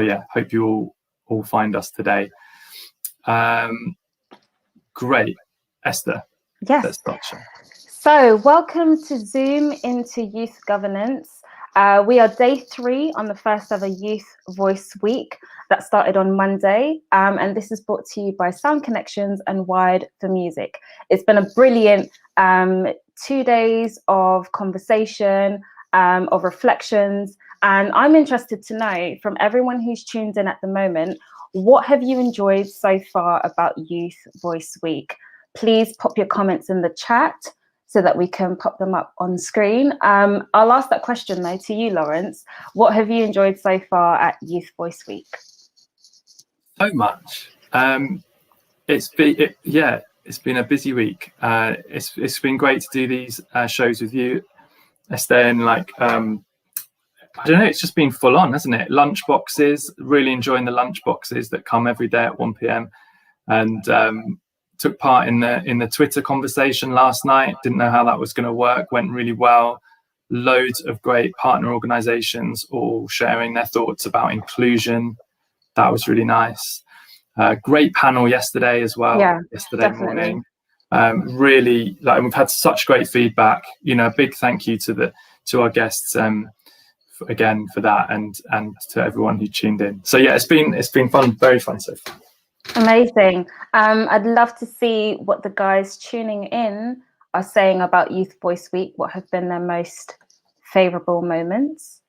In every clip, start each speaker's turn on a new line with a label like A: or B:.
A: yeah, hope you all find us today. Great. Esther,
B: yes.
A: Let's start.
B: So welcome to Zoom into Youth Governance. We are day 3 on the first ever Youth Voice Week that started on Monday, and this is brought to you by Sound Connections and Wired for Music. It's been a brilliant 2 days of conversation, of reflections, and I'm interested to know from everyone who's tuned in at the moment, what have you enjoyed so far about Youth Voice Week? Please pop your comments in the chat so that we can pop them up on screen. I'll ask that question though to you, Lawrence. What have you enjoyed so far at Youth Voice Week?
A: So much. It's been a busy week. It's been great to do these shows with you, Esther, and I don't know, it's just been full on, hasn't it? Lunch boxes, really enjoying the lunch boxes that come every day at 1 p.m. and took part in the Twitter conversation last night. Didn't know how that was going to work. Went really well. Loads of great partner organizations all sharing their thoughts about inclusion. That was really nice. Great panel yesterday as well.
B: Yeah,
A: yesterday
B: definitely.
A: morning. Really, we've had such great feedback. A big thank you to our guests again for that, and to everyone who tuned in. So yeah, it's been fun, very fun so far.
B: Amazing. I'd love to see what the guys tuning in are saying about Youth Voice Week. What have been their most favourable moments?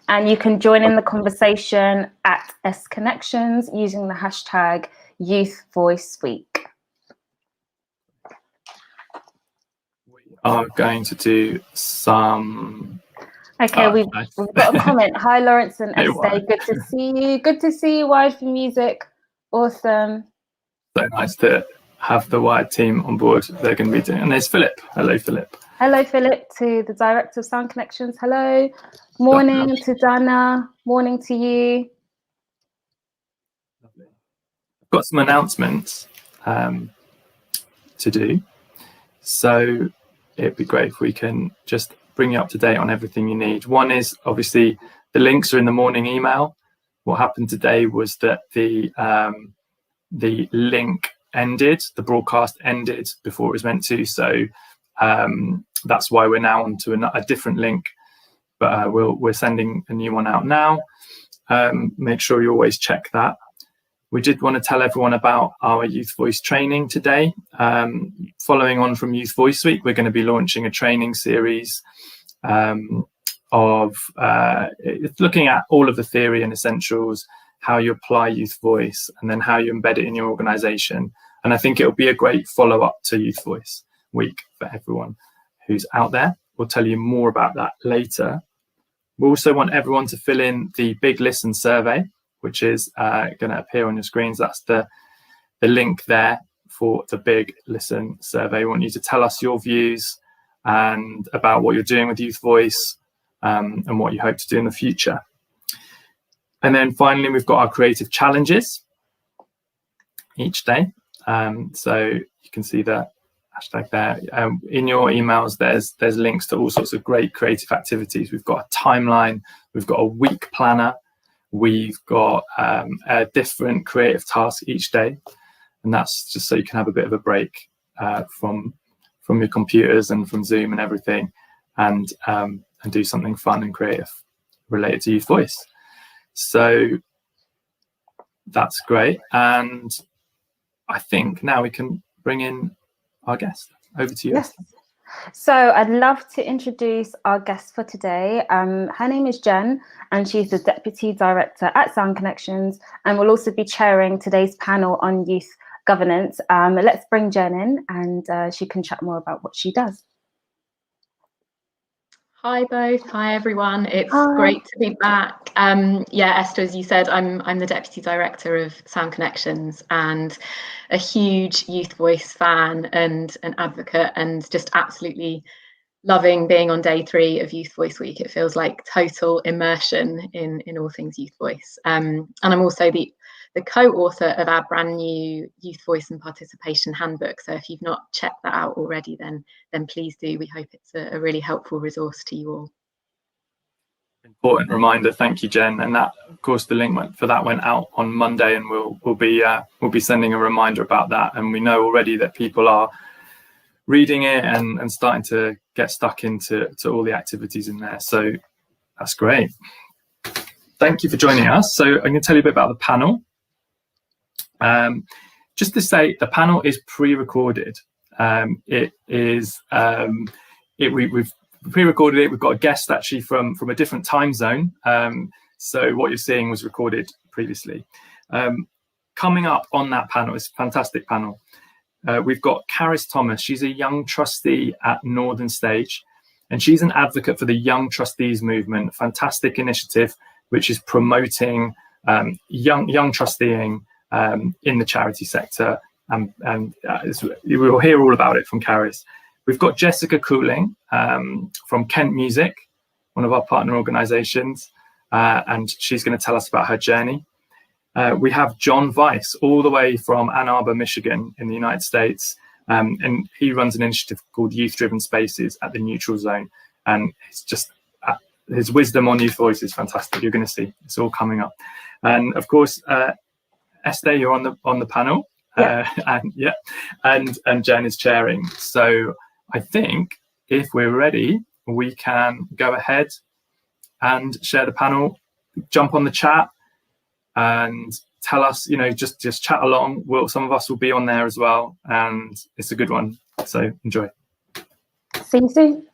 B: And you can join in the conversation at S Connections using the hashtag Youth Voice Week.
A: We are going to do some.
B: Okay, we've got a comment. Hi, Lawrence and Esther. Good to see you. Good to see you, Wired for Music. Awesome.
A: So nice to have the Wired team on board. They're going to be doing. And there's Philip. Hello, Philip.
B: Hello, Philip, to the Director of Sound Connections. Hello. Morning to Dana. Morning to you.
A: Lovely. I've got some announcements to do. So it'd be great if we can just bring you up to date on everything you need. One is obviously the links are in the morning email. What happened today was that the link ended, the broadcast ended before it was meant to. So that's why we're now onto a different link. But we're sending a new one out now. Make sure you always check that. We did want to tell everyone about our Youth Voice training today. Following on from Youth Voice Week, we're going to be launching a training series of looking at all of the theory and essentials, how you apply Youth Voice, and then how you embed it in your organization. And I think it'll be a great follow-up to Youth Voice Week for everyone who's out there. We'll tell you more about that later. We also want everyone to fill in the Big Listen survey, which is going to appear on your screens. That's the link there for the Big Listen survey. We want you to tell us your views and about what you're doing with Youth Voice and what you hope to do in the future. And then finally, we've got our creative challenges each day. So you can see the hashtag there. In your emails, there's links to all sorts of great creative activities. We've got a timeline. We've got a week planner. We've got a different creative task each day, and that's just so you can have a bit of a break from your computers and from Zoom and everything, and do something fun and creative related to Youth Voice. So that's great, and I think now we can bring in our guest. Over to you.
B: Yes. So I'd love to introduce our guest for today. Her name is Jen, and she's the Deputy Director at Sound Connections, and will also be chairing today's panel on youth governance. Let's bring Jen in, and she can chat more about what she does.
C: Hi both. Hi everyone. It's great to be back. Yeah, Esther, as you said, I'm the Deputy Director of Sound Connections and a huge Youth Voice fan and an advocate, and just absolutely loving being on day 3 of Youth Voice Week. It feels like total immersion in all things Youth Voice. And I'm also the co-author of our brand new Youth Voice and Participation Handbook. So if you've not checked that out already, then please do. We hope it's a really helpful resource to you all.
A: important reminder. Thank you, Jen. And that, of course, the link for that went out on Monday, and we'll be sending a reminder about that. And we know already that people are reading it and starting to get stuck into all the activities in there. So that's great. Thank you for joining us. So I'm going to tell you a bit about the panel. Just to say, the panel is pre-recorded. We've pre-recorded it. We've got a guest actually from a different time zone. So what you're seeing was recorded previously. Coming up on that panel, it's a fantastic panel. We've got Caris Thomas. She's a young trustee at Northern Stage, and she's an advocate for the Young Trustees Movement, fantastic initiative which is promoting young trusteeing in the charity sector. And we will hear all about it from Caris. We've got Jessica Cooling from Kent Music, one of our partner organisations, and she's going to tell us about her journey. We have John Weiss, all the way from Ann Arbor, Michigan, in the United States, and he runs an initiative called Youth Driven Spaces at the Neutral Zone, and it's just his wisdom on Youth Voice is fantastic. You're going to see it's all coming up, and of course, Esther, you're on the panel. Yeah. And Jen is chairing. So I think if we're ready, we can go ahead and share the panel, jump on the chat and tell us, just chat along. Some of us will be on there as well, and it's a good one. So enjoy.
B: See you soon.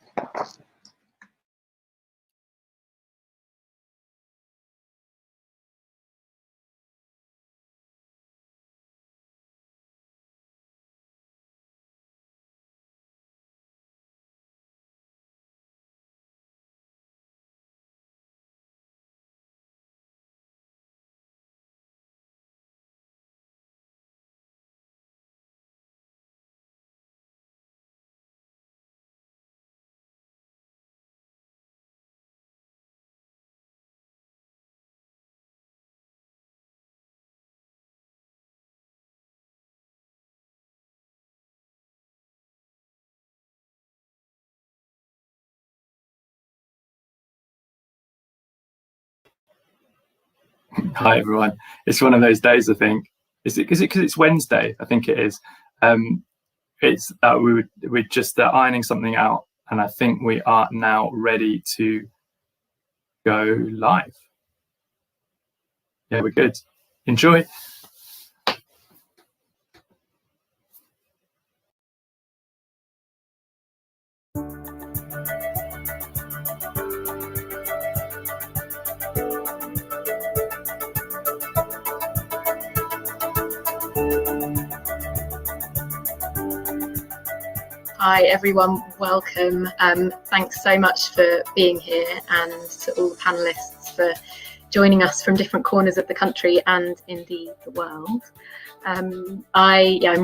A: Hi everyone. It's one of those days, I think. Is it because it's Wednesday? I think it is. It's we're just ironing something out, and I think we are now ready to go live. Yeah, we're good. Enjoy.
C: Hi everyone, welcome. Thanks so much for being here, and to all the panelists for joining us from different corners of the country and indeed the world. I'm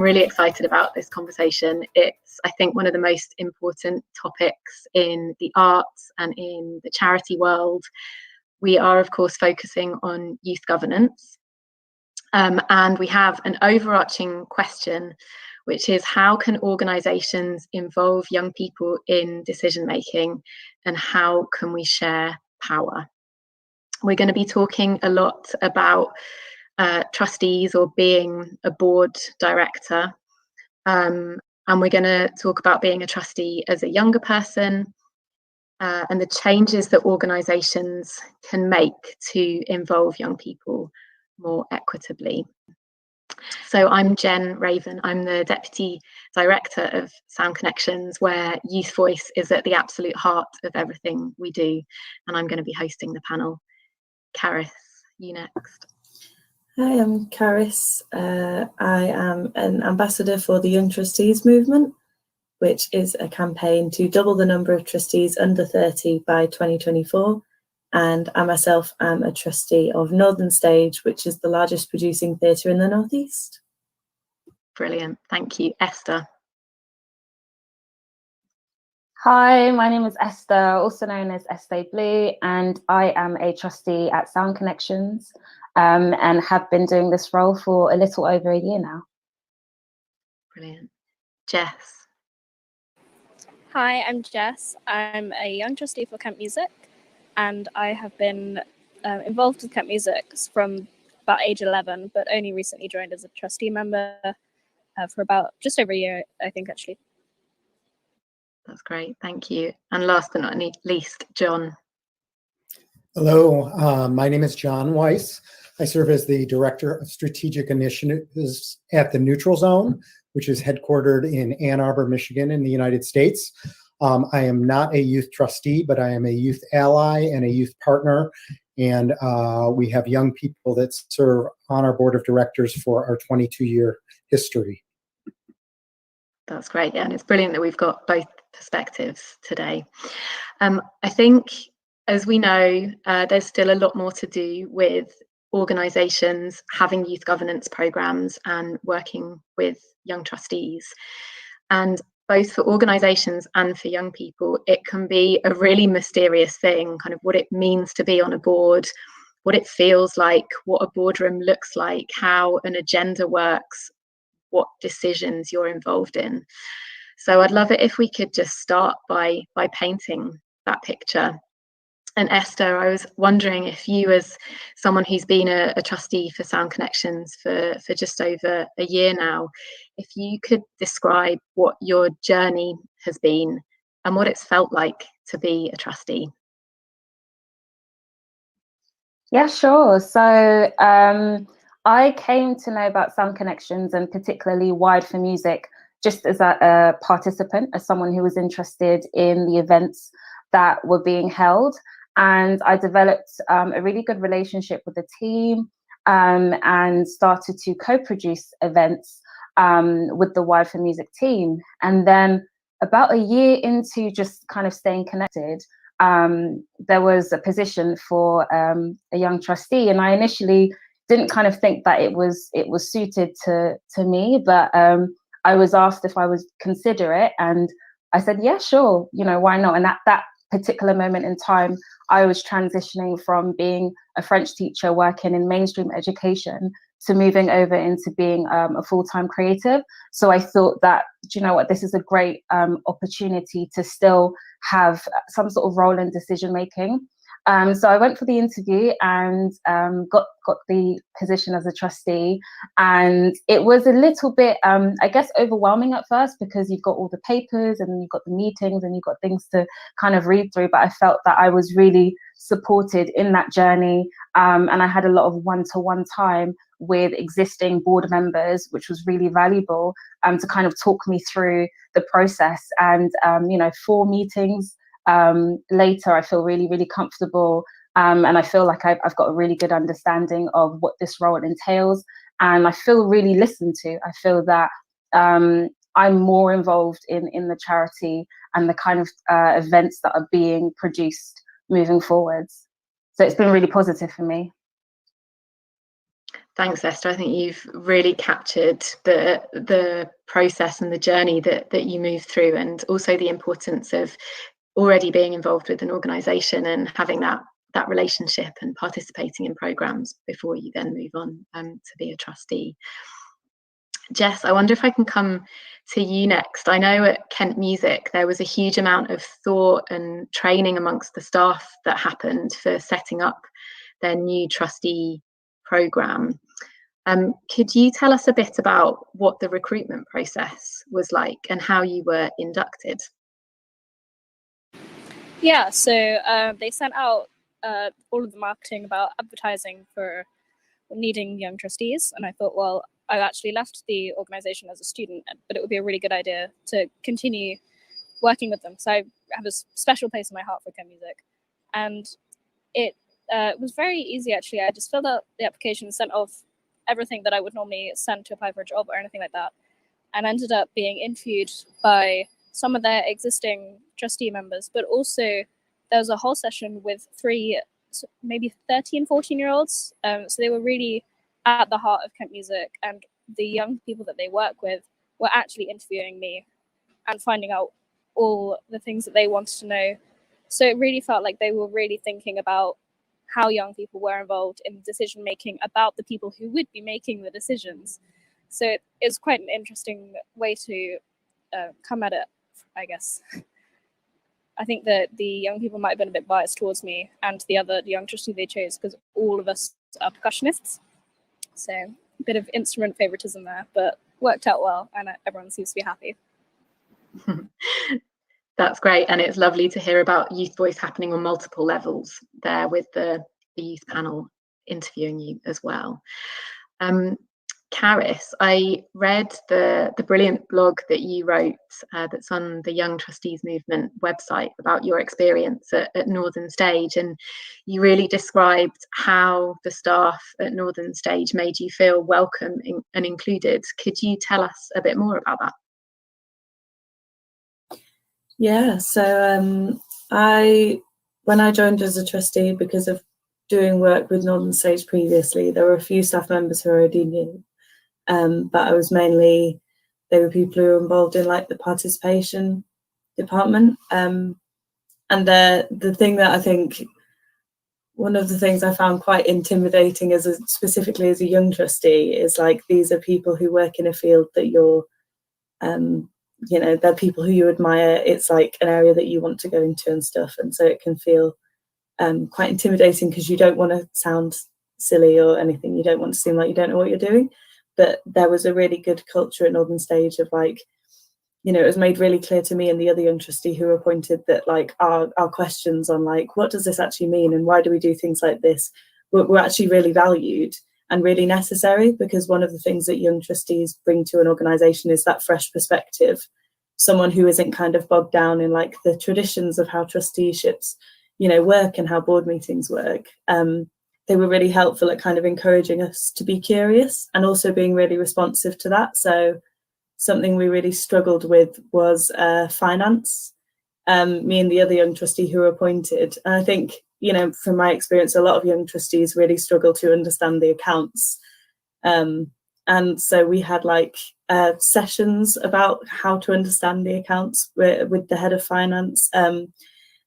C: really excited about this conversation. It's, I think, one of the most important topics in the arts and in the charity world. We are, of course, focusing on youth governance, and we have an overarching question, which is how can organisations involve young people in decision making, and how can we share power? We're going to be talking a lot about trustees or being a board director, and we're going to talk about being a trustee as a younger person and the changes that organisations can make to involve young people more equitably. So I'm Jen Raven. I'm the Deputy Director of Sound Connections, where Youth Voice is at the absolute heart of everything we do. And I'm going to be hosting the panel. Caris, you next.
D: Hi, I'm Caris. I am an ambassador for the Young Trustees Movement, which is a campaign to double the number of trustees under 30 by 2024. And I myself am a trustee of Northern Stage, which is the largest producing theatre in the Northeast.
C: Brilliant, thank you. Esther.
B: Hi, my name is Esther, also known as Esther Blue, and I am a trustee at Sound Connections and have been doing this role for a little over a year now.
C: Brilliant. Jess.
E: Hi, I'm Jess. I'm a young trustee for Kent Music, and I have been involved with Kent Music from about age 11, but only recently joined as a trustee member for about just over a year, I think, actually.
C: That's great, thank you. And last but not least, John.
F: Hello, my name is John Weiss. I serve as the Director of Strategic Initiatives at the Neutral Zone, which is headquartered in Ann Arbor, Michigan in the United States. I am not a youth trustee, but I am a youth ally and a youth partner. And we have young people that serve on our board of directors for our 22-year history.
C: That's great, yeah, and it's brilliant that we've got both perspectives today. I think, as we know, there's still a lot more to do with organisations having youth governance programmes and working with young trustees. And both for organisations and for young people, it can be a really mysterious thing, kind of what it means to be on a board, what it feels like, what a boardroom looks like, how an agenda works, what decisions you're involved in. So I'd love it if we could just start by painting that picture. And Esther, I was wondering if you, as someone who's been a trustee for Sound Connections for just over a year now, if you could describe what your journey has been and what it's felt like to be a trustee.
B: Yeah, sure. So I came to know about Sound Connections and particularly Wired for Music just as a participant, as someone who was interested in the events that were being held. And I developed a really good relationship with the team and started to co-produce events with the Wired for Music team. And then about a year into just kind of staying connected, there was a position for a young trustee, and I initially didn't kind of think that it was suited to me, but I was asked if I would consider it, and I said, yeah, sure, you know, why not? And at that particular moment in time, I was transitioning from being a French teacher working in mainstream education to moving over into being a full-time creative. So I thought that, do you know what, this is a great opportunity to still have some sort of role in decision making. So I went for the interview and got the position as a trustee, and it was a little bit, I guess, overwhelming at first because you've got all the papers and you've got the meetings and you've got things to kind of read through. But I felt that I was really supported in that journey, and I had a lot of one-to-one time with existing board members, which was really valuable to kind of talk me through the process. And you know, 4 meetings later, I feel really, really comfortable, and I feel like I've got a really good understanding of what this role entails, and I feel really listened to. I feel that I'm more involved in the charity and the kind of events that are being produced moving forwards. So it's been really positive for me.
C: Thanks, Esther. I think you've really captured the process and the journey that you moved through, and also the importance of already being involved with an organisation and having that relationship and participating in programmes before you then move on to be a trustee. Jess, I wonder if I can come to you next. I know at Kent Music there was a huge amount of thought and training amongst the staff that happened for setting up their new trustee programme. Could you tell us a bit about what the recruitment process was like and how you were inducted?
E: Yeah, so they sent out all of the marketing about advertising for needing young trustees, and I thought, well, I actually left the organisation as a student, but it would be a really good idea to continue working with them. So I have a special place in my heart for Kent Music, and it was very easy actually. I just filled out the application, sent off everything that I would normally send to apply for a job or anything like that, and ended up being interviewed by some of their existing trustee members, but also there was a whole session with 3, maybe 13, 14-year-olds. So they were really at the heart of Kent Music, and the young people that they work with were actually interviewing me and finding out all the things that they wanted to know. So it really felt like they were really thinking about how young people were involved in decision making about the people who would be making the decisions. So it's quite an interesting way to come at it, I guess. I think that the young people might have been a bit biased towards me and the other young trustee they chose because all of us are percussionists. So a bit of instrument favoritism there, but worked out well, and everyone seems to be happy.
C: That's great, and it's lovely to hear about Youth Voice happening on multiple levels there with the youth panel interviewing you as well. Caris, I read the brilliant blog that you wrote that's on the Young Trustees Movement website about your experience at Northern Stage, and you really described how the staff at Northern Stage made you feel welcome and included. Could you tell us a bit more about that?
D: Yeah, so when I joined as a trustee, because of doing work with Northern Stage previously, there were a few staff members who I already knew. But I was they were people who were involved in like the participation department. And the thing that I think, one of the things I found quite intimidating specifically as a young trustee is like, these are people who work in a field that you're, they're people who you admire. It's like an area that you want to go into and stuff. And so it can feel quite intimidating because you don't want to sound silly or anything. You don't want to seem like you don't know what you're doing. But there was a really good culture at Northern Stage of like, it was made really clear to me and the other young trustee who were appointed that like our questions on like, what does this actually mean and why do we do things like this, were actually really valued and really necessary, because one of the things that young trustees bring to an organisation is that fresh perspective, someone who isn't kind of bogged down in like the traditions of how trusteeships, work and how board meetings work. They were really helpful at kind of encouraging us to be curious and also being really responsive to that. So something we really struggled with was finance, me and the other young trustee who were appointed. And I think, from my experience, a lot of young trustees really struggle to understand the accounts. And so we had like sessions about how to understand the accounts with the head of finance.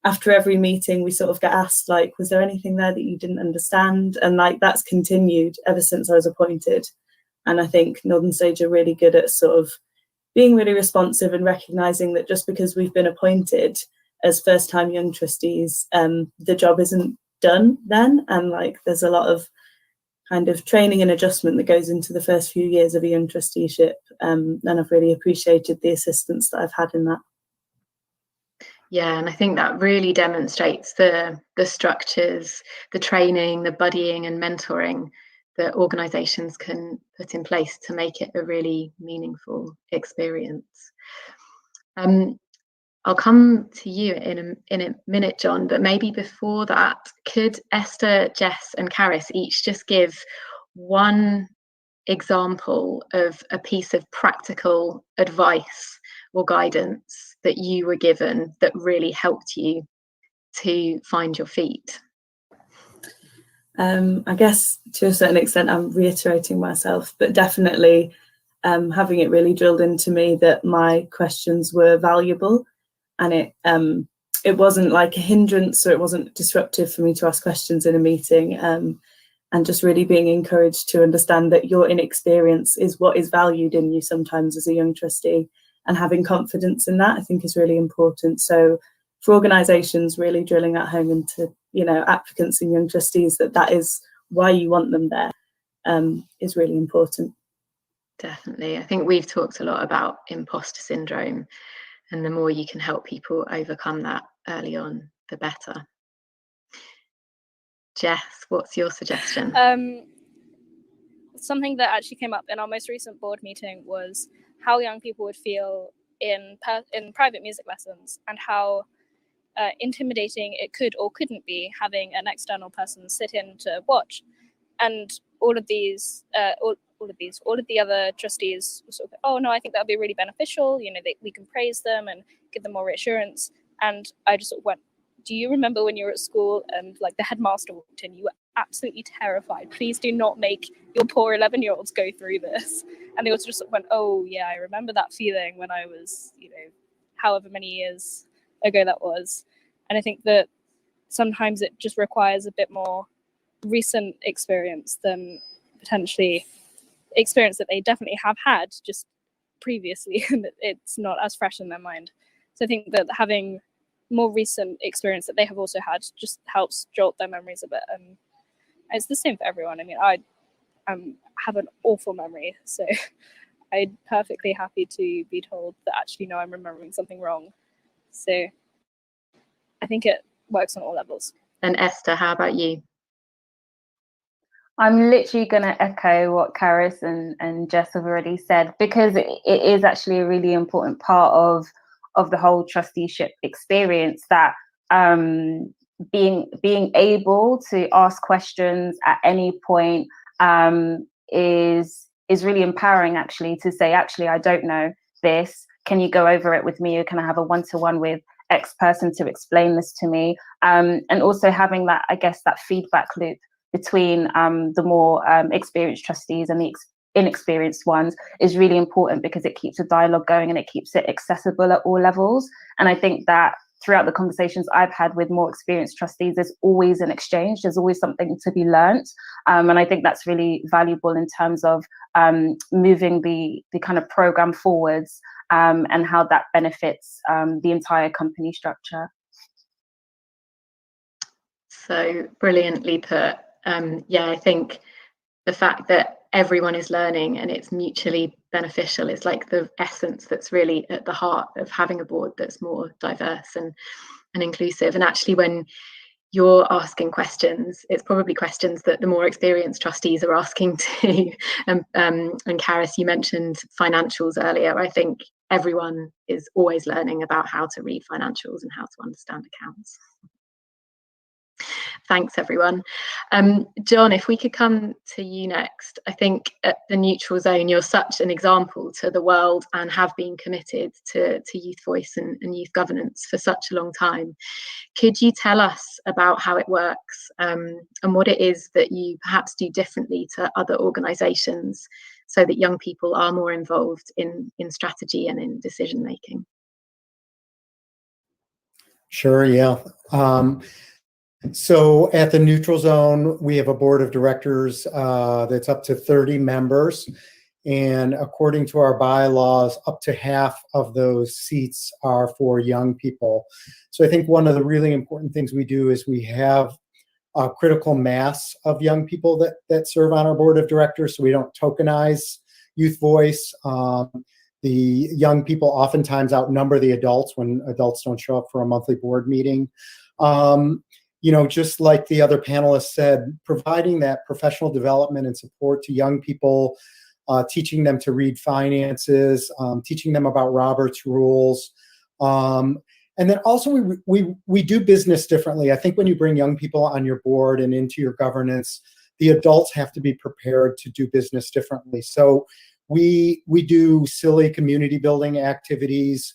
D: After every meeting, we sort of get asked, like, was there anything there that you didn't understand? And like, that's continued ever since I was appointed. And I think Northern Stage are really good at sort of being really responsive and recognising that just because we've been appointed as first-time young trustees, the job isn't done then. And like, there's a lot of kind of training and adjustment that goes into the first few years of a young trusteeship. And I've really appreciated the assistance that I've had in that.
C: Yeah, and I think that really demonstrates the structures, the training, the buddying and mentoring that organisations can put in place to make it a really meaningful experience. I'll come to you in a minute, John, but maybe before that, could Esther, Jess and Caris each just give one example of a piece of practical advice or guidance that you were given that really helped you to find your feet?
D: I guess to a certain extent I'm reiterating myself, but definitely having it really drilled into me that my questions were valuable, and it wasn't like a hindrance, or it wasn't disruptive for me to ask questions in a meeting, and just really being encouraged to understand that your inexperience is what is valued in you sometimes as a young trustee, and having confidence in that I think is really important. So for organisations, really drilling that home into applicants and young trustees that is why you want them there is really important.
C: Definitely. I think we've talked a lot about imposter syndrome, and the more you can help people overcome that early on, the better. Jess, what's your suggestion?
E: Something that actually came up in our most recent board meeting was how young people would feel in private music lessons, and how intimidating it could or couldn't be having an external person sit in to watch. And all of the other trustees were sort of, oh no, I think that would be really beneficial. We can praise them and give them more reassurance. And I just sort of went, do you remember when you were at school and like the headmaster walked in, you were absolutely terrified. Please do not make your poor 11-year-olds go through this. And they also just went, oh yeah, I remember that feeling when I was, however many years ago that was. And I think that sometimes it just requires a bit more recent experience than potentially experience that they definitely have had just previously, and it's not as fresh in their mind. So I think that having more recent experience that they have also had just helps jolt their memories a bit. And it's the same for everyone. I mean, I have an awful memory, so I'm perfectly happy to be told that actually, no, I'm remembering something wrong. So I think it works on all levels.
C: And Esther, how about you?
B: I'm literally going to echo what Karis and Jess have already said, because it is actually a really important part of the whole trusteeship experience, that being able to ask questions at any point is really empowering, actually, to say, actually, I don't know this. Can you go over it with me? Or can I have a one-to-one with X person to explain this to me? And also having that, I guess, that feedback loop between the more experienced trustees and the inexperienced ones is really important, because it keeps a dialogue going and it keeps it accessible at all levels. And I think that throughout the conversations I've had with more experienced trustees, there's always an exchange, there's always something to be learnt. And I think that's really valuable in terms of moving the kind of program forwards, and how that benefits the entire company structure.
C: So brilliantly put. Yeah, I think the fact that everyone is learning and it's mutually beneficial is like the essence that's really at the heart of having a board that's more diverse and inclusive. And actually, when you're asking questions, it's probably questions that the more experienced trustees are asking too. And Karis, you mentioned financials earlier. I think everyone is always learning about how to read financials and how to understand accounts. Thanks, everyone. John, if we could come to you next. I think at the Neutral Zone, you're such an example to the world and have been committed to youth voice and youth governance for such a long time. Could you tell us about how it works, and what it is that you perhaps do differently to other organisations so that young people are more involved in strategy and in decision making?
F: Sure, yeah. So at the Neutral Zone, we have a board of directors that's up to 30 members. And according to our bylaws, up to half of those seats are for young people. So I think one of the really important things we do is we have a critical mass of young people that serve on our board of directors, so we don't tokenize youth voice. The young people oftentimes outnumber the adults when adults don't show up for a monthly board meeting. Just like the other panelists said, providing that professional development and support to young people, teaching them to read finances, teaching them about Robert's rules. And then also we do business differently. I think when you bring young people on your board and into your governance, the adults have to be prepared to do business differently. So we do silly community building activities.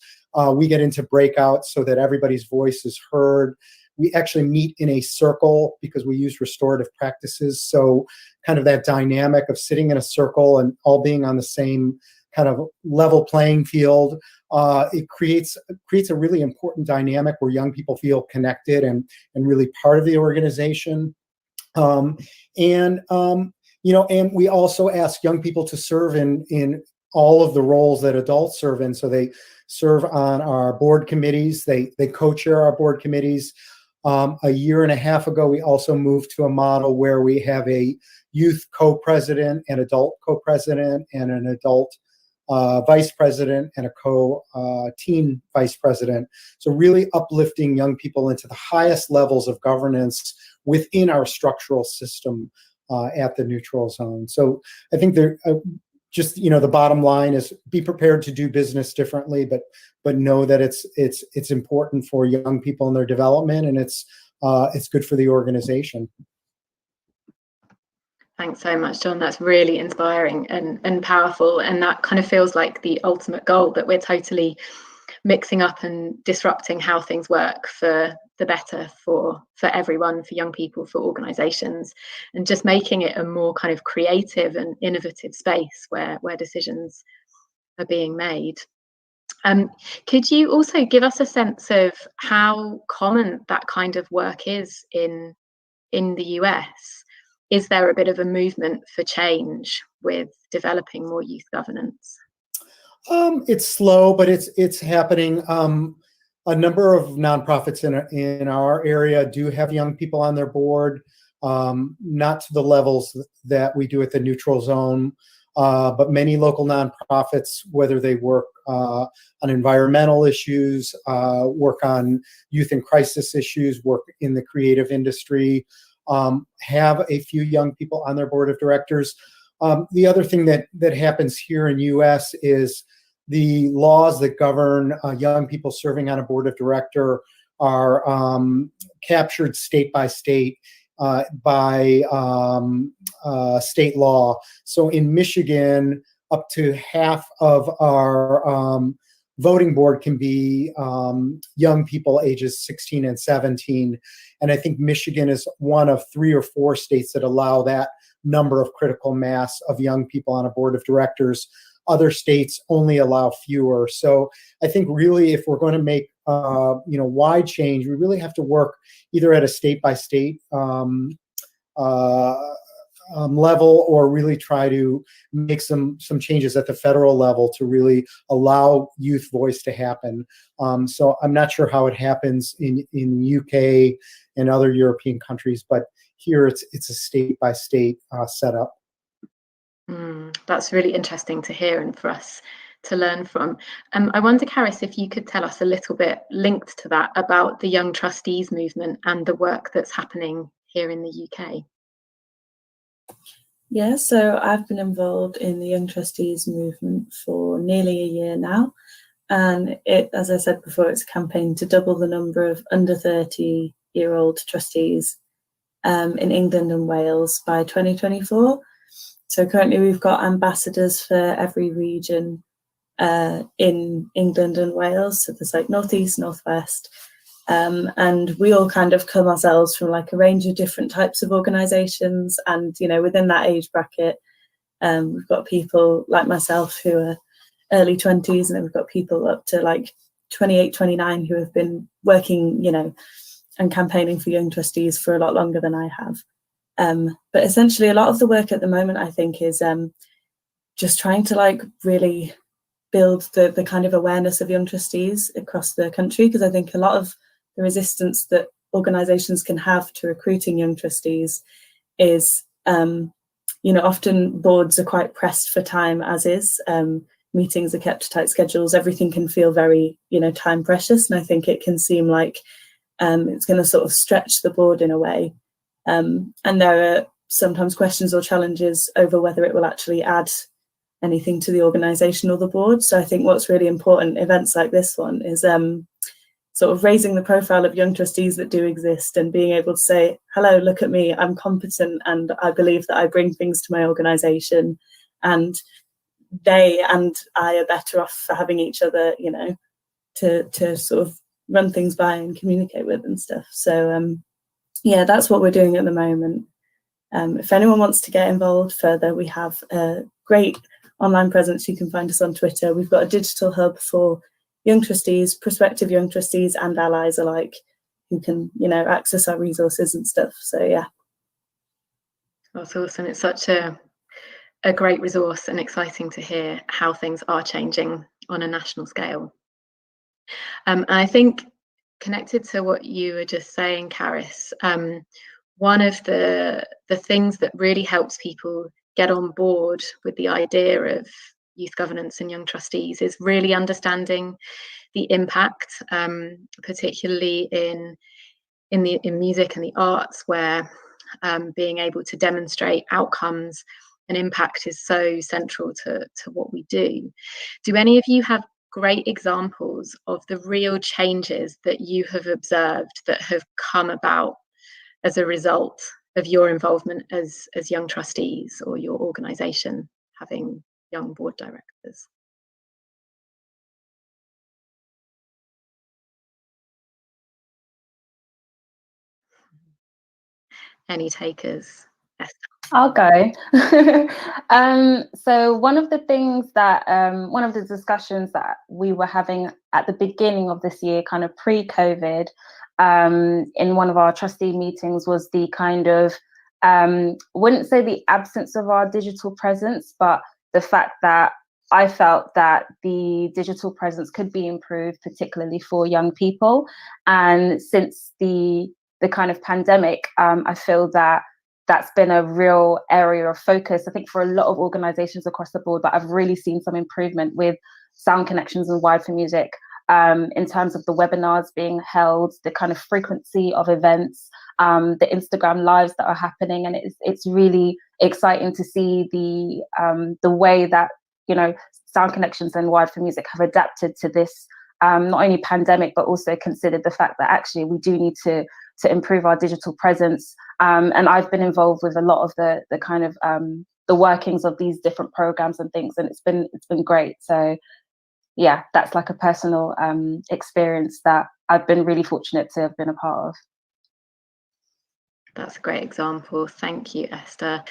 F: We get into breakouts so that everybody's voice is heard. We actually meet in a circle because we use restorative practices. So kind of that dynamic of sitting in a circle and all being on the same kind of level playing field, it creates a really important dynamic where young people feel connected and really part of the organization. And we also ask young people to serve in all of the roles that adults serve in. So they serve on our board committees. They co-chair our board committees. A year and a half ago, we also moved to a model where we have a youth co-president, an adult co-president, and an adult vice president, and a co-teen vice president. So really uplifting young people into the highest levels of governance within our structural system at the Neutral Zone. So I think the bottom line is be prepared to do business differently, but know that it's important for young people in their development, and it's good for the organization.
C: Thanks so much, John. That's really inspiring and powerful, and that kind of feels like the ultimate goal, that we're totally mixing up and disrupting how things work for the better for everyone, for young people, for organisations, and just making it a more kind of creative and innovative space where decisions are being made. Could you also give us a sense of how common that kind of work is in the US? Is there a bit of a movement for change with developing more youth governance?
F: It's slow, but it's happening. a number of nonprofits in our area do have young people on their board, not to the levels that we do at the Neutral Zone, but many local nonprofits, whether they work on environmental issues, work on youth and crisis issues, work in the creative industry, have a few young people on their board of directors. The other thing that happens here in US is the laws that govern young people serving on a board of director are captured state by state by state law. So in Michigan, up to half of our voting board can be young people ages 16 and 17. And I think Michigan is one of 3 or 4 states that allow that number of critical mass of young people on a board of directors. Other states only allow fewer. So I think really if we're going to make wide change, we really have to work either at a state by state level, or really try to make some changes at the federal level to really allow youth voice to happen. So I'm not sure how it happens in UK and other European countries, but here it's a state by state setup.
C: That's really interesting to hear and for us to learn from. I wonder, Caris, if you could tell us a little bit linked to that about the Young Trustees movement and the work that's happening here in the UK.
D: Yeah, so I've been involved in the Young Trustees movement for nearly a year now. And it, as I said before, it's a campaign to double the number of under 30-year-old trustees in England and Wales by 2024. So currently we've got ambassadors for every region in England and Wales. So there's like Northeast, Northwest. And we all kind of come ourselves from like a range of different types of organisations. And, within that age bracket, we've got people like myself who are early 20s, and then we've got people up to like 28, 29 who have been working, and campaigning for young trustees for a lot longer than I have. But essentially a lot of the work at the moment, I think, is just trying to like really build the kind of awareness of young trustees across the country, because I think a lot of the resistance that organisations can have to recruiting young trustees is, often boards are quite pressed for time as is. Meetings are kept to tight schedules. Everything can feel very, time precious. And I think it can seem like it's going to sort of stretch the board in a way. And there are sometimes questions or challenges over whether it will actually add anything to the organisation or the board. So I think what's really important, events like this one, is sort of raising the profile of young trustees that do exist and being able to say, hello, look at me, I'm competent and I believe that I bring things to my organisation, and they and I are better off for having each other, to sort of run things by and communicate with and stuff. So yeah, that's what we're doing at the moment. If anyone wants to get involved further, we have a great online presence. You can find us on Twitter. We've got a digital hub for young trustees, prospective young trustees and allies alike, who can, access our resources and stuff. So yeah.
C: That's awesome. It's such a great resource, and exciting to hear how things are changing on a national scale. And I think, connected to what you were just saying, Caris, one of the things that really helps people get on board with the idea of youth governance and young trustees is really understanding the impact, particularly in music and the arts, where being able to demonstrate outcomes and impact is so central to what we do. Do any of you have great examples of the real changes that you have observed that have come about as a result of your involvement as young trustees, or your organisation having young board directors? Any takers? Esther?
B: I'll go. So one of the things that, one of the discussions that we were having at the beginning of this year, kind of pre-COVID, in one of our trustee meetings, was the kind of, wouldn't say the absence of our digital presence, but the fact that I felt that the digital presence could be improved, particularly for young people. And since the kind of pandemic, I feel that that's been a real area of focus, I think, for a lot of organizations across the board. But I've really seen some improvement with Sound Connections and Wired for Music, in terms of the webinars being held, the kind of frequency of events, the Instagram lives that are happening. And it's really exciting to see the way that, you know, Sound Connections and Wired for Music have adapted to this, not only pandemic, but also considered the fact that actually we do need to improve our digital presence. And I've been involved with a lot of the kind of the workings of these different programs and things, and it's been great. So yeah, that's like a personal experience that I've been really fortunate to have been a part of.
C: That's a great example. Thank you, Esther.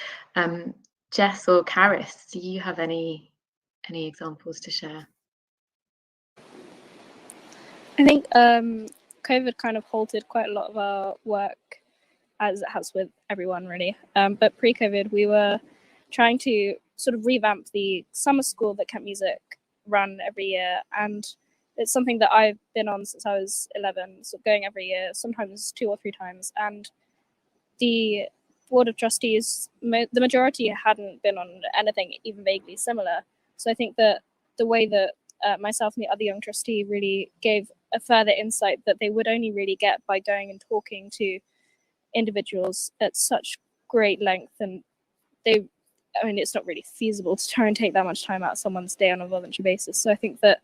C: Jess or Caris, do you have any examples to share?
E: I think COVID kind of halted quite a lot of our work, as it has with everyone really. But pre-COVID, we were trying to sort of revamp the summer school that Kent Music run every year, and it's something that I've been on since I was 11, so going every year, sometimes 2 or 3 times. And the board of trustees, the majority hadn't been on anything even vaguely similar. So I think that the way that myself and the other young trustee really gave a further insight that they would only really get by going and talking to individuals at such great length, and it's not really feasible to try and take that much time out of someone's day on a voluntary basis. So I think that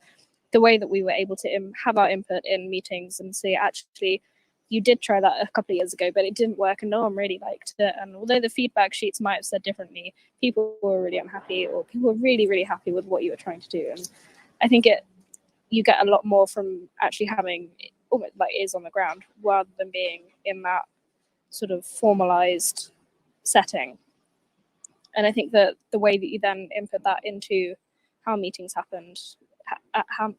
E: the way that we were able to have our input in meetings and say, actually, you did try that a couple of years ago, but it didn't work, and no one really liked it. And although the feedback sheets might have said differently, people were really unhappy, or people were really, really happy with what you were trying to do. And I think you get a lot more from actually having almost like ears on the ground, rather than being in that sort of formalized setting. And I think that the way that you then input that into how meetings happened, how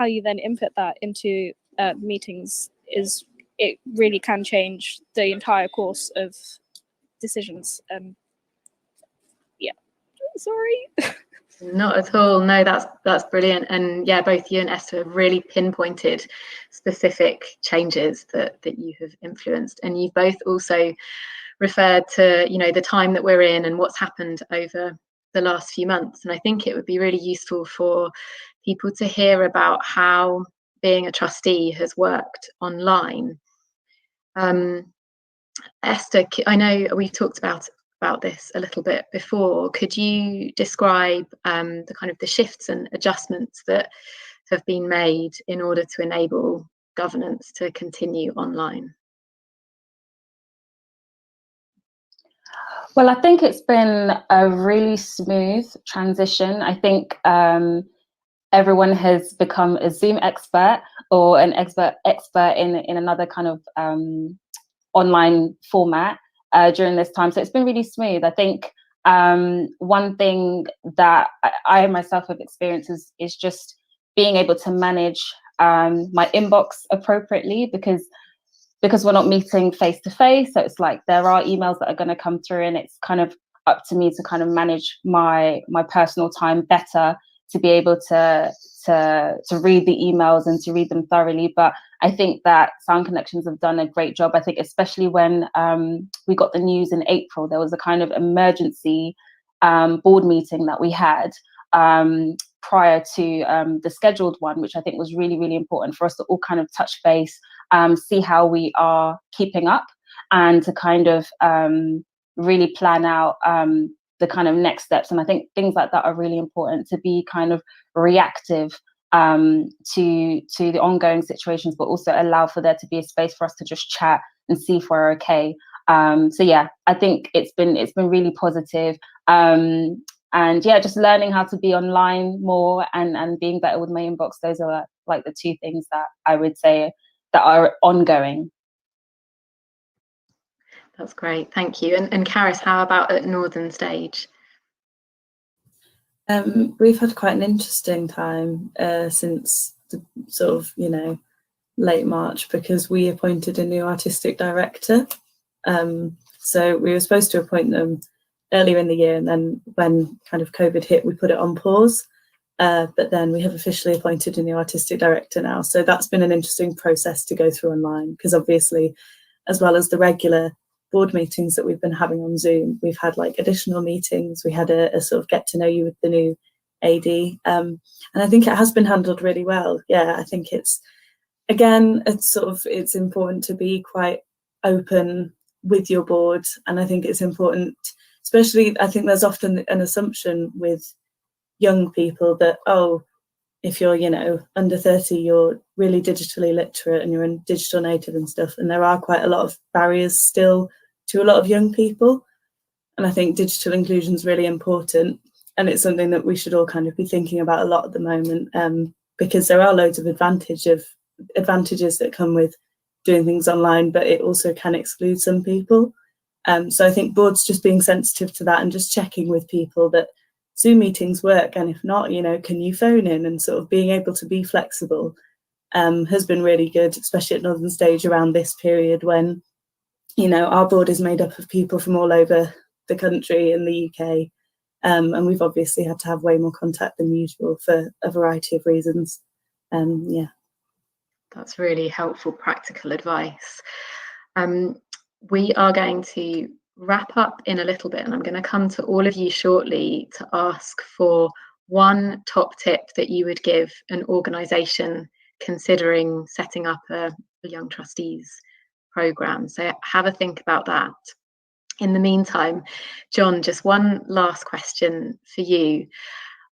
E: you then input that into meetings it really can change the entire course of decisions. Yeah, sorry.
C: Not at all. No, that's brilliant. And yeah, both you and Esther have really pinpointed specific changes that you have influenced. And you've both also referred to, you know, the time that we're in and what's happened over the last few months. And I think it would be really useful for people to hear about how being a trustee has worked online. Esther, I know we talked about this a little bit before. Could you describe the kind of the shifts and adjustments that have been made in order to enable governance to continue online?
B: Well, I think it's been a really smooth transition. I think everyone has become a Zoom expert or an expert in another kind of online format during this time. So it's been really smooth. I think one thing that I myself have experienced is just being able to manage my inbox appropriately, because we're not meeting face to face. So it's like there are emails that are going to come through, and it's kind of up to me to kind of manage my personal time better, to be able to read the emails and to read them thoroughly. But I think that Sound Connections have done a great job. I think especially when we got the news in April, there was a kind of emergency board meeting that we had prior to the scheduled one, which I think was really, really important for us to all kind of touch base, see how we are keeping up, and to kind of really plan out the kind of next steps. And I think things like that are really important, to be kind of reactive to the ongoing situations, but also allow for there to be a space for us to just chat and see if we're okay. So yeah, I think it's been really positive. And yeah, just learning how to be online more and being better with my inbox. Those are like the two things that I would say that are ongoing.
C: That's great, thank you. And Caris, how about at Northern Stage?
D: We've had quite an interesting time since the sort of, late March, because we appointed a new artistic director. So we were supposed to appoint them earlier in the year, and then when kind of COVID hit, we put it on pause. But then we have officially appointed a new artistic director now. So that's been an interesting process to go through online, because obviously, as well as the regular board meetings that we've been having on Zoom, we've had like additional meetings. We had a sort of get to know you with the new AD. And I think it has been handled really well. Yeah, I think it's important to be quite open with your board. And I think it's important, especially, I think there's often an assumption with young people that, oh, if you're, under 30, you're really digitally literate and you're a digital native and stuff. And there are quite a lot of barriers still to a lot of young people. And I think digital inclusion is really important. And it's something that we should all kind of be thinking about a lot at the moment, because there are loads of advantages that come with doing things online, but it also can exclude some people. So I think boards just being sensitive to that and just checking with people that Zoom meetings work, and if not, can you phone in, and sort of being able to be flexible has been really good, especially at Northern Stage around this period when, our board is made up of people from all over the country in the UK, and we've obviously had to have way more contact than usual for a variety of reasons. Yeah.
C: That's really helpful practical advice. We are going to wrap up in a little bit, and I'm going to come to all of you shortly to ask for one top tip that you would give an organisation considering setting up a Young Trustees programme. So have a think about that. In the meantime, John, just one last question for you.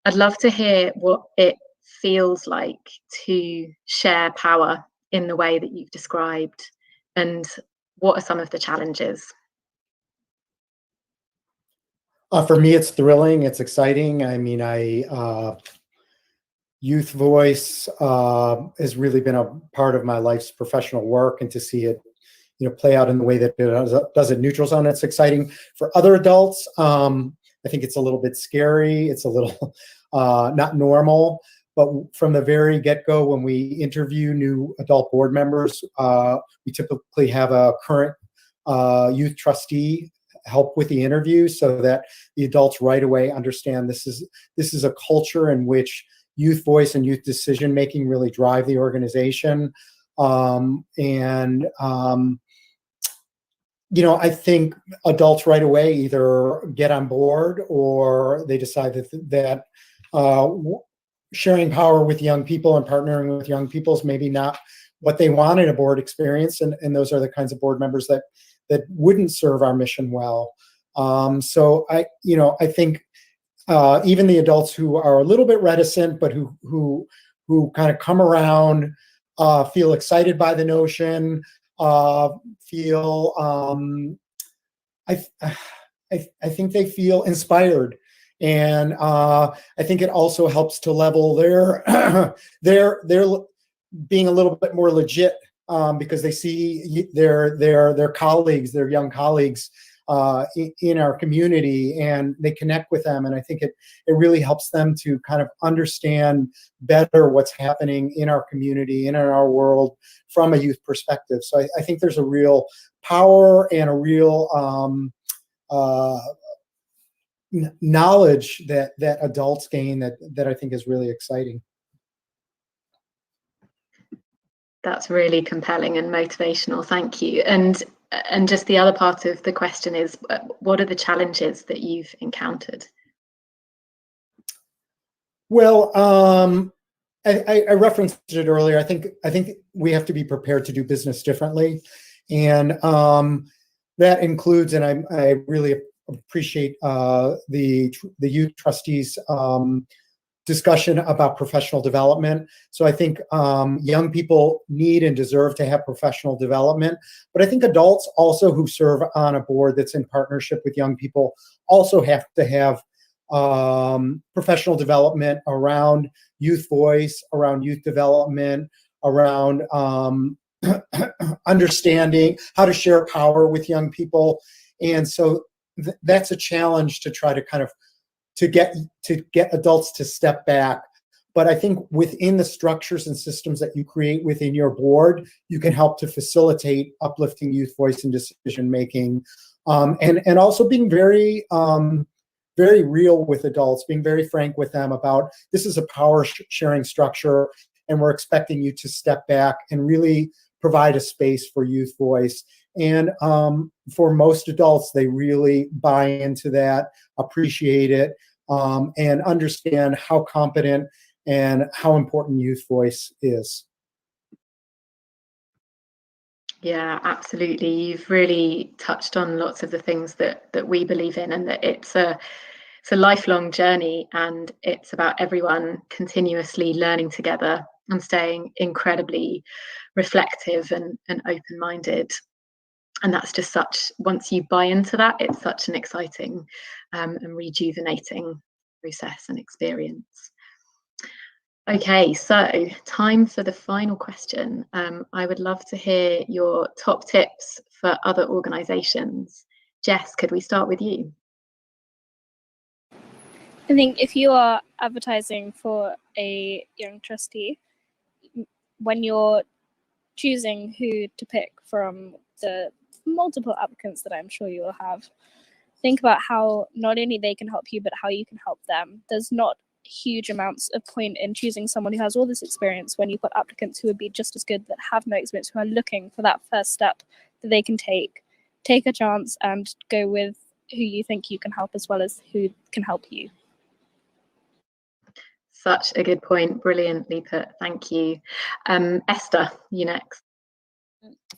C: I'd love to hear what it feels like to share power in the way that you've described, and what are some of the challenges?
F: For me, it's thrilling. It's exciting. I mean, Youth Voice has really been a part of my life's professional work, and to see it, play out in the way that it does at Neutral Zone, it's exciting. For other adults, I think it's a little bit scary. It's a little not normal. But from the very get-go, when we interview new adult board members, we typically have a current youth trustee help with the interview, so that the adults right away understand this is a culture in which youth voice and youth decision making really drive the organization. I think adults right away either get on board, or they decide that sharing power with young people and partnering with young people is maybe not what they want in a board experience, and those are the kinds of board members that wouldn't serve our mission well. So I think even the adults who are a little bit reticent, but who kind of come around, feel excited by the notion, feel I think they feel inspired, and I think it also helps to level their being a little bit more legit, because they see their colleagues, their young colleagues in our community, and they connect with them. And I think it really helps them to kind of understand better what's happening in our community and in our world from a youth perspective. So I think there's a real power and a real knowledge that adults gain that I think is really exciting.
C: That's really compelling and motivational. Thank you. And just the other part of the question is, what are the challenges that you've encountered?
F: Well, I referenced it earlier. I think we have to be prepared to do business differently, and that includes, and I really appreciate the youth trustees discussion about professional development. So I think young people need and deserve to have professional development, but I think adults also who serve on a board that's in partnership with young people also have to have professional development around youth voice, around youth development, around understanding how to share power with young people. And so that's a challenge to try to kind of to get adults to step back. But I think within the structures and systems that you create within your board, you can help to facilitate uplifting youth voice and decision making, and also being very very real with adults, being very frank with them about this is a power sharing structure, and we're expecting you to step back and really provide a space for youth voice. And for most adults, they really buy into that, appreciate it, and understand how competent and how important youth voice is.
C: Yeah, absolutely. You've really touched on lots of the things that we believe in, and that it's a lifelong journey, and it's about everyone continuously learning together and staying incredibly reflective and open-minded. And that's just once you buy into that, it's such an exciting and rejuvenating process and experience. Okay, so time for the final question. I would love to hear your top tips for other organisations. Jess, could we start with you?
E: I think if you are advertising for a young trustee, when you're choosing who to pick from the multiple applicants that I'm sure you will have, think about how not only they can help you, but how you can help them. There's not huge amounts of point in choosing someone who has all this experience when you've got applicants who would be just as good that have no experience, who are looking for that first step that they can take a chance and go with who you think you can help as well as who can help you.
C: Such a good point. Brilliantly put. Thank you. Esther, you next.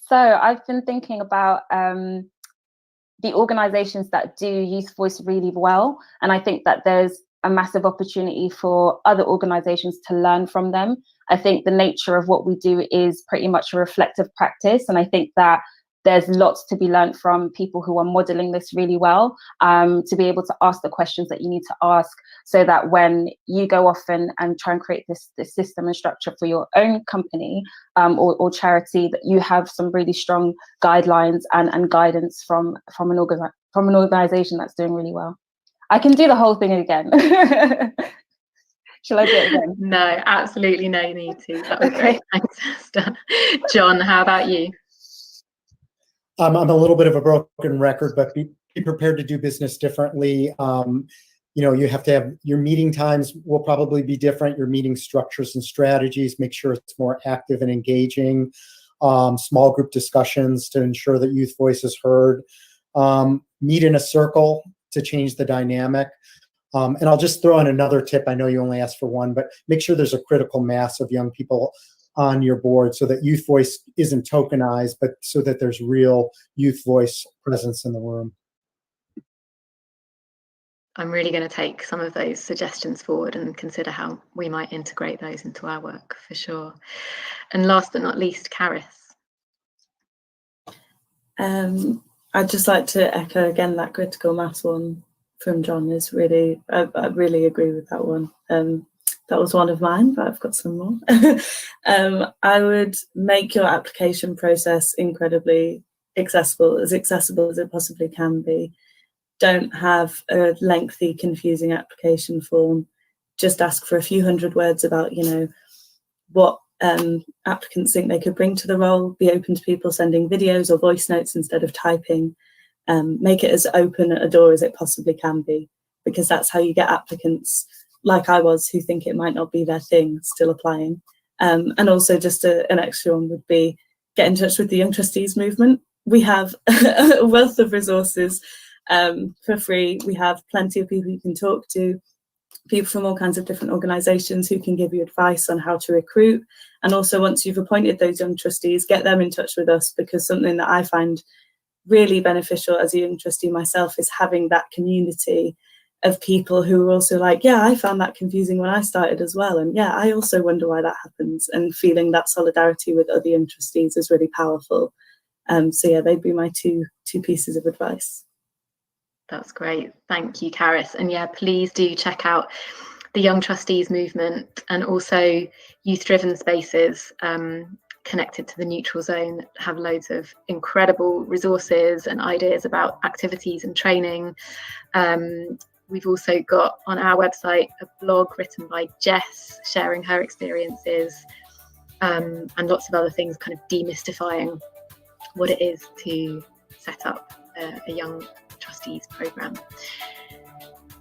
B: So I've been thinking about the organisations that do youth voice really well, and I think that there's a massive opportunity for other organisations to learn from them. I think the nature of what we do is pretty much a reflective practice, and I think that there's lots to be learned from people who are modelling this really well, to be able to ask the questions that you need to ask, so that when you go off and try and create this system and structure for your own company or charity, that you have some really strong guidelines and guidance from an organisation that's doing really well. I can do the whole thing again. Shall I do it again?
C: No, absolutely no need to. That was great. Thanks, Esther. John, how about you?
F: I'm a little bit of a broken record, but be prepared to do business differently. You have to have your meeting times will probably be different. Your meeting structures and strategies, make sure it's more active and engaging. Small group discussions to ensure that youth voice is heard. Meet in a circle to change the dynamic. And I'll just throw in another tip. I know you only asked for one, but make sure there's a critical mass of young people on your board so that youth voice isn't tokenized, but so that there's real youth voice presence in the room.
C: I'm really going to take some of those suggestions forward and consider how we might integrate those into our work for sure. And last but not least, Caris.
D: I'd just like to echo again that critical mass one from John is really, I really agree with that one. That was one of mine, but I've got some more. I would make your application process incredibly accessible as it possibly can be. Don't have a lengthy, confusing application form. Just ask for a few hundred words about, what applicants think they could bring to the role. Be open to people sending videos or voice notes instead of typing. Make it as open a door as it possibly can be, because that's how you get applicants like I was, who think it might not be their thing, still applying. And also just an extra one would be get in touch with the Young Trustees movement. We have a wealth of resources for free. We have plenty of people you can talk to, people from all kinds of different organisations who can give you advice on how to recruit. And also, once you've appointed those young trustees, get them in touch with us, because something that I find really beneficial as a young trustee myself is having that community of people who are also like, yeah, I found that confusing when I started as well. And yeah, I also wonder why that happens. And feeling that solidarity with other young trustees is really powerful. So yeah, they'd be my two pieces of advice.
C: That's great. Thank you, Caris. And yeah, please do check out the Young Trustees movement and also youth-driven spaces connected to the Neutral Zone that have loads of incredible resources and ideas about activities and training. We've also got on our website a blog written by Jess sharing her experiences and lots of other things, kind of demystifying what it is to set up a young trustees programme.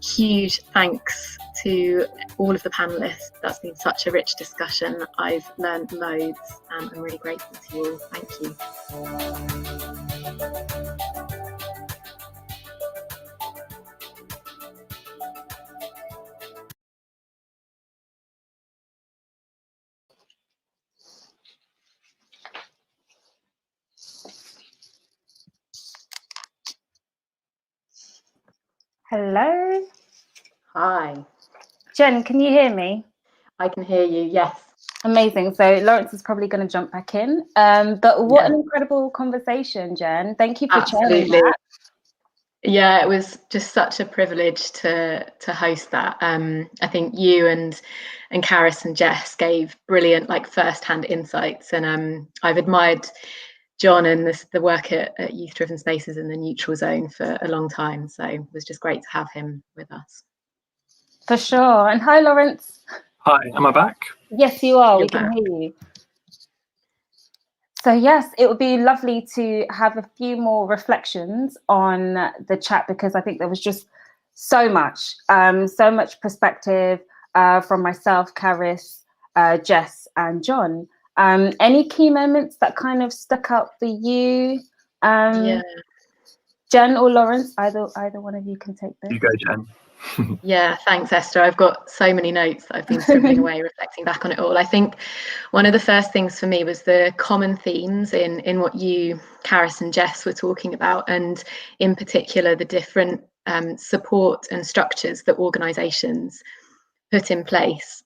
C: Huge thanks to all of the panellists. That's been such a rich discussion. I've learned loads and I'm really grateful to you all. Thank you.
B: Hello.
C: Hi.
B: Jen, can you hear me?
C: I can hear you, yes.
B: Amazing. So Lawrence is probably going to jump back in. But what an incredible conversation, Jen. Thank you for sharing that.
C: Yeah, it was just such a privilege to host that. I think you and Caris and Jess gave brilliant, like, first-hand insights, and I've admired John and the work at Youth Driven Spaces in the Neutral Zone for a long time. So it was just great to have him with us.
B: For sure. And hi, Lawrence.
A: Hi, am I back?
B: Yes, you are.
C: You're
B: We can
C: back.
B: hear you. So yes, it would be lovely to have a few more reflections on the chat, because I think there was just so much perspective from myself, Caris, Jess, and John. Any key moments that kind of stuck out for you? Jen or Lawrence, either one of you can take this.
A: You go, Jen.
C: Yeah, thanks, Esther. I've got so many notes that I've been scribbling away, reflecting back on it all. I think one of the first things for me was the common themes in what you, Caris and Jess, were talking about, and in particular the different support and structures that organisations put in place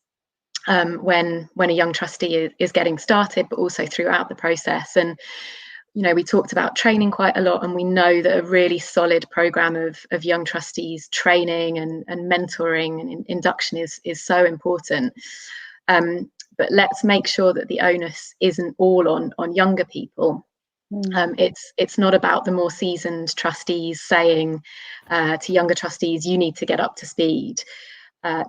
C: when a young trustee is getting started, but also throughout the process. And you know, we talked about training quite a lot, and we know that a really solid programme of young trustees training and mentoring and induction is so important. But let's make sure that the onus isn't all on younger people. It's not about the more seasoned trustees saying to younger trustees, you need to get up to speed.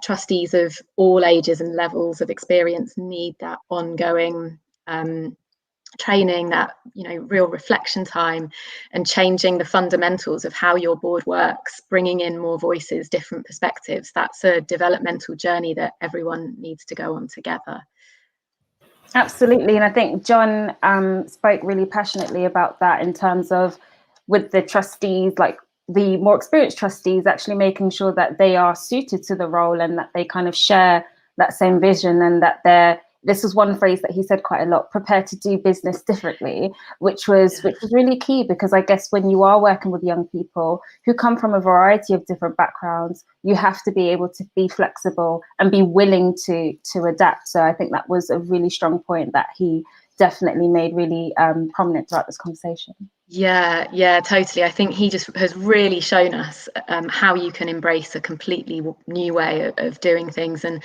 C: Trustees of all ages and levels of experience need that ongoing training, that, you know, real reflection time, and changing the fundamentals of how your board works, bringing in more voices, different perspectives. That's a developmental journey that everyone needs to go on together.
B: Absolutely. And I think John spoke really passionately about that, in terms of, with the trustees, like the more experienced trustees, actually making sure that they are suited to the role and that they kind of share that same vision, and that this was one phrase that he said quite a lot, prepared to do business differently, which was really key, because I guess when you are working with young people who come from a variety of different backgrounds, you have to be able to be flexible and be willing to adapt. So I think that was a really strong point that he definitely made really prominent throughout this conversation.
C: Yeah, totally. I think he just has really shown us how you can embrace a completely new way of doing things. And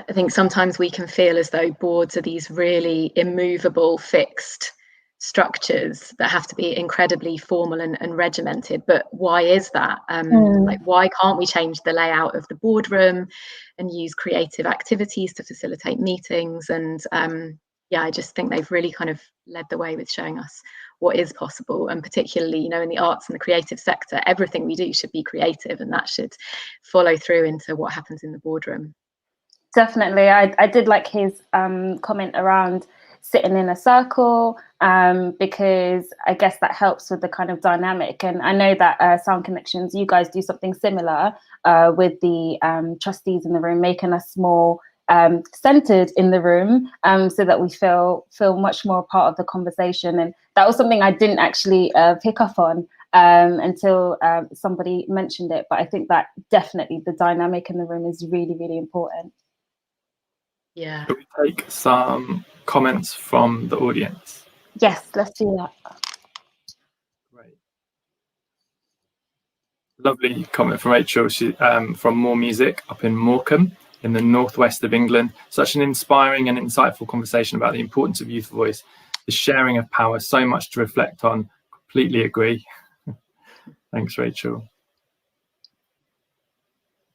C: I think sometimes we can feel as though boards are these really immovable, fixed structures that have to be incredibly formal and regimented. But why is that? Like, why can't we change the layout of the boardroom and use creative activities to facilitate meetings? And I just think they've really kind of led the way with showing us what is possible. And particularly, you know, in the arts and the creative sector, everything we do should be creative, and that should follow through into what happens in the boardroom.
B: Definitely. I did like his comment around sitting in a circle, because I guess that helps with the kind of dynamic. And I know that Sound Connections, you guys do something similar with the trustees in the room, making us more centered in the room, so that we feel much more part of the conversation. And that was something I didn't actually pick up on until somebody mentioned it. But I think that definitely the dynamic in the room is really, really important.
C: Yeah.
A: Should we take some comments from the audience?
B: Yes, let's do that.
A: Great. Lovely comment from Rachel. She from More Music up in Morecambe in the northwest of England. Such an inspiring and insightful conversation about the importance of youth voice, the sharing of power, so much to reflect on. Completely agree. Thanks, Rachel.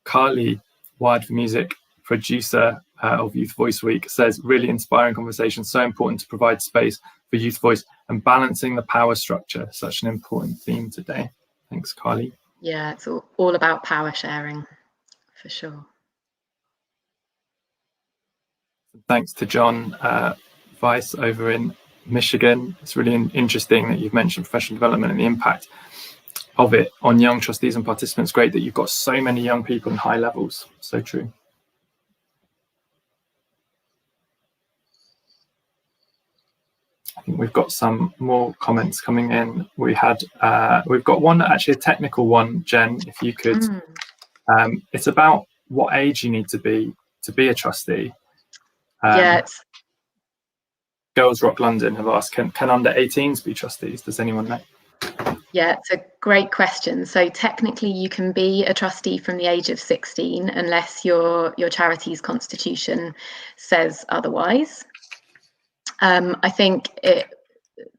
A: Carly, Wired for Music, producer of Youth Voice Week, says, really inspiring conversation, so important to provide space for youth voice and balancing the power structure, such an important theme today. Thanks, Carly.
C: Yeah, it's all about power sharing, for sure.
A: Thanks to John Weiss over in Michigan. It's really interesting that you've mentioned professional development and the impact of it on young trustees and participants. Great that you've got so many young people in high levels. So true. I think we've got some more comments coming in. We've got one, actually a technical one, Jen, if you could. It's about what age you need to be a trustee. Girls Rock London have asked, can under 18s be trustees? Does anyone know?
C: Yeah, it's a great question. So technically you can be a trustee from the age of 16 unless your charity's constitution says otherwise. I think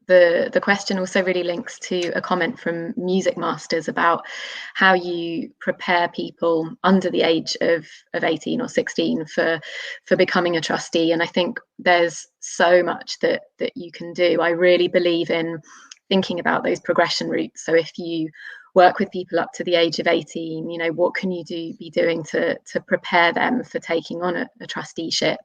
C: the question also really links to a comment from Music Masters about how you prepare people under the age of 18 or 16 for becoming a trustee. And I think there's so much that you can do. I really believe in thinking about those progression routes. So if you work with people up to the age of 18, you know, what can you be doing to prepare them for taking on a trusteeship?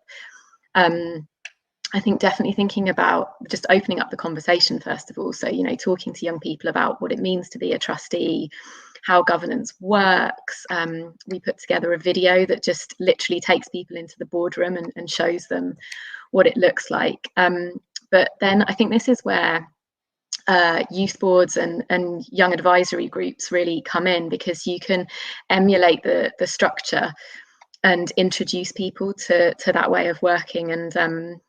C: I think definitely thinking about just opening up the conversation, first of all. So, you know, talking to young people about what it means to be a trustee, how governance works. We put together a video that just literally takes people into the boardroom and shows them what it looks like. But then I think this is where youth boards and young advisory groups really come in, because you can emulate the structure and introduce people to that way of working. And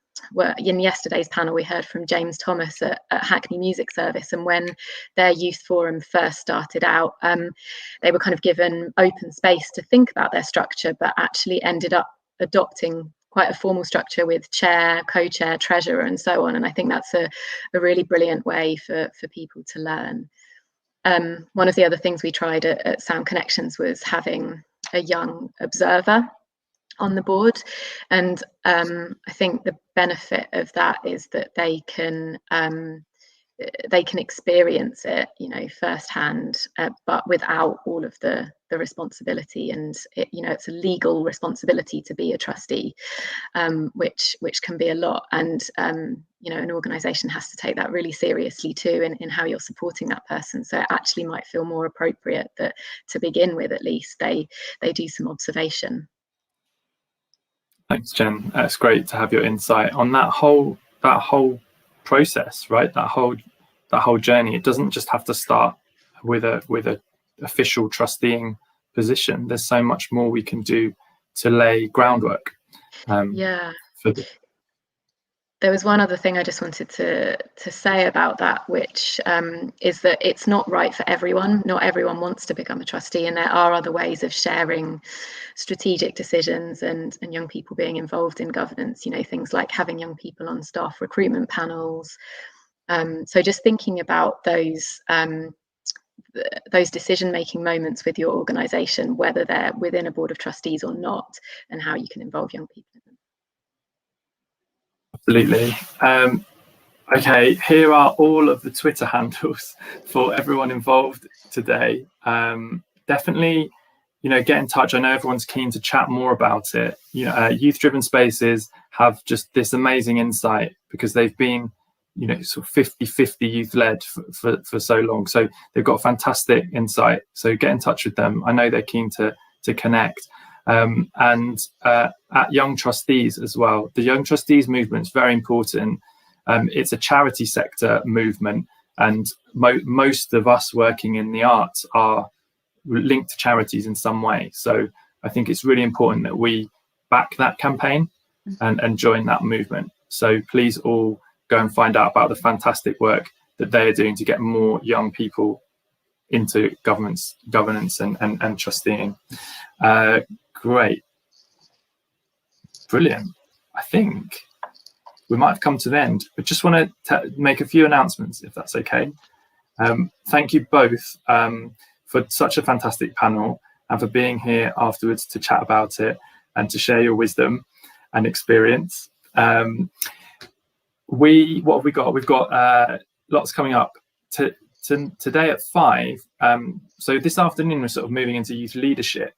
C: in yesterday's panel, we heard from James Thomas at Hackney Music Service, and when their youth forum first started out, they were kind of given open space to think about their structure, but actually ended up adopting quite a formal structure with chair, co-chair, treasurer, and so on. And I think that's a really brilliant way for people to learn. One of the other things we tried at Sound Connections was having a young observer on the board, and I think the benefit of that is that they can experience it, you know, firsthand, but without all of the responsibility. And it's a legal responsibility to be a trustee, which can be a lot. And an organisation has to take that really seriously too, in how you're supporting that person. So it actually might feel more appropriate that, to begin with, at least they do some observation.
A: Thanks, Jen. It's great to have your insight on that whole process, right? That whole journey. It doesn't just have to start with a official trusteeing position. There's so much more we can do to lay groundwork.
C: There was one other thing I just wanted to say about that, which is that it's not right for everyone. Not everyone wants to become a trustee, and there are other ways of sharing strategic decisions and young people being involved in governance. You know, things like having young people on staff recruitment panels. So just thinking about those decision-making moments with your organisation, whether they're within a board of trustees or not, and how you can involve young people in them.
A: Absolutely. Okay, here are all of the Twitter handles for everyone involved today. Definitely, get in touch. I know everyone's keen to chat more about it. Youth Driven Spaces have just this amazing insight, because they've been, sort of 50-50 youth led for so long. So they've got fantastic insight. So get in touch with them. I know they're keen to connect. And at Young Trustees as well. The Young Trustees movement is very important. It's a charity sector movement, and most of us working in the arts are linked to charities in some way. So I think it's really important that we back that campaign and join that movement. So please all go and find out about the fantastic work that they are doing to get more young people into governance and trusteeing. Great. Brilliant. I think we might have come to the end, but just want to make a few announcements, if that's okay. Thank you both for such a fantastic panel, and for being here afterwards to chat about it and to share your wisdom and experience. What have we got? We've got lots coming up. today at 5, so this afternoon we're sort of moving into youth leadership,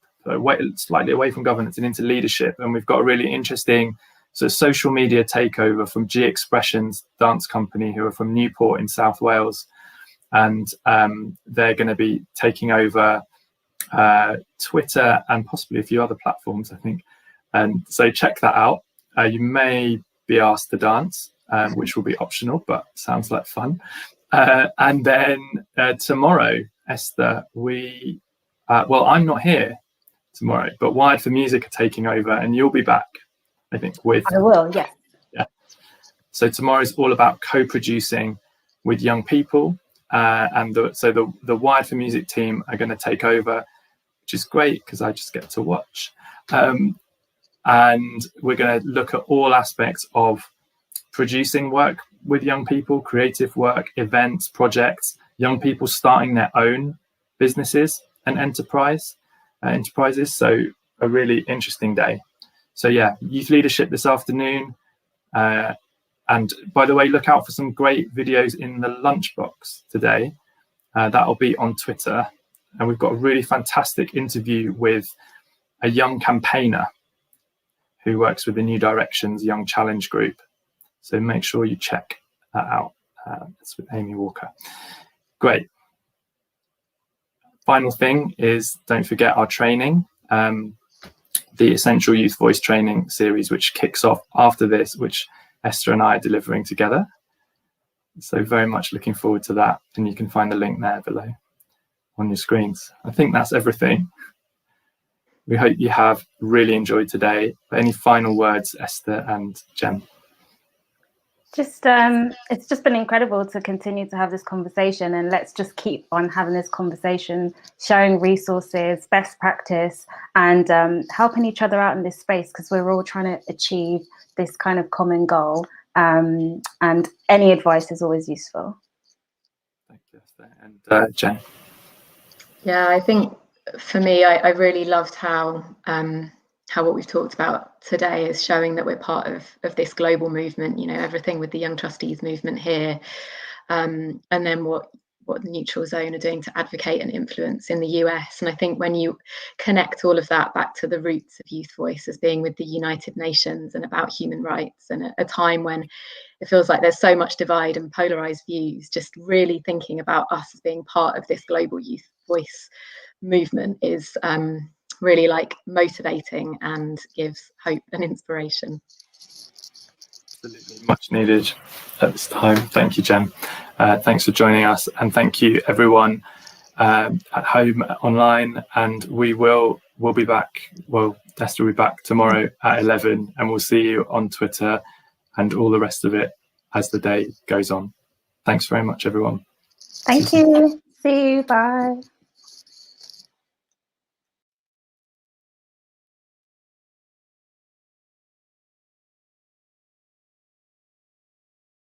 A: slightly away from governance and into leadership, and we've got a really interesting sort of social media takeover from G Expressions dance company, who are from Newport in South Wales, and they're going to be taking over Twitter and possibly a few other platforms, I think. And so check that out. You may be asked to dance, which will be optional, but sounds like fun. And then tomorrow, Esther, I'm not here tomorrow, but Wired for Music are taking over, and you'll be back, I think, with...
B: I will, yes.
A: Yeah. So tomorrow's all about co-producing with young people, and the Wired for Music team are going to take over, which is great because I just get to watch. And we're going to look at all aspects of producing work with young people, creative work, events, projects, young people starting their own businesses and enterprises. So a really interesting day. So yeah, youth leadership this afternoon. And by the way, look out for some great videos in the lunchbox today. That'll be on Twitter. And we've got a really fantastic interview with a young campaigner who works with the New Directions Young Challenge group. So make sure you check that out. It's with Amy Walker. Great. Final thing is, don't forget our training, the Essential Youth Voice training series, which kicks off after this, which Esther and I are delivering together. So very much looking forward to that. And you can find the link there below on your screens. I think that's everything. We hope you have really enjoyed today. Any final words, Esther and Jem?
B: It's just been incredible to continue to have this conversation, and let's just keep on having this conversation, sharing resources, best practice, and helping each other out in this space, because we're all trying to achieve this kind of common goal, and any advice is always useful.
A: Thank you, Esther. And Jen?
C: Yeah, I think for me, I really loved how what we've talked about today is showing that we're part of this global movement, you know, everything with the Young Trustees movement here, and then what the Neutral Zone are doing to advocate and influence in the US. And I think when you connect all of that back to the roots of Youth Voice as being with the United Nations and about human rights, and a time when it feels like there's so much divide and polarized views, just really thinking about us as being part of this global Youth Voice movement is really like motivating and gives hope and inspiration.
A: Absolutely, much needed at this time. Thank you, Jem. Thanks for joining us, and thank you everyone at home, online, and we'll be back. Well, Esther will be back tomorrow at 11, and we'll see you on Twitter and all the rest of it as the day goes on. Thanks very much, everyone.
B: Thank you. See you. Bye.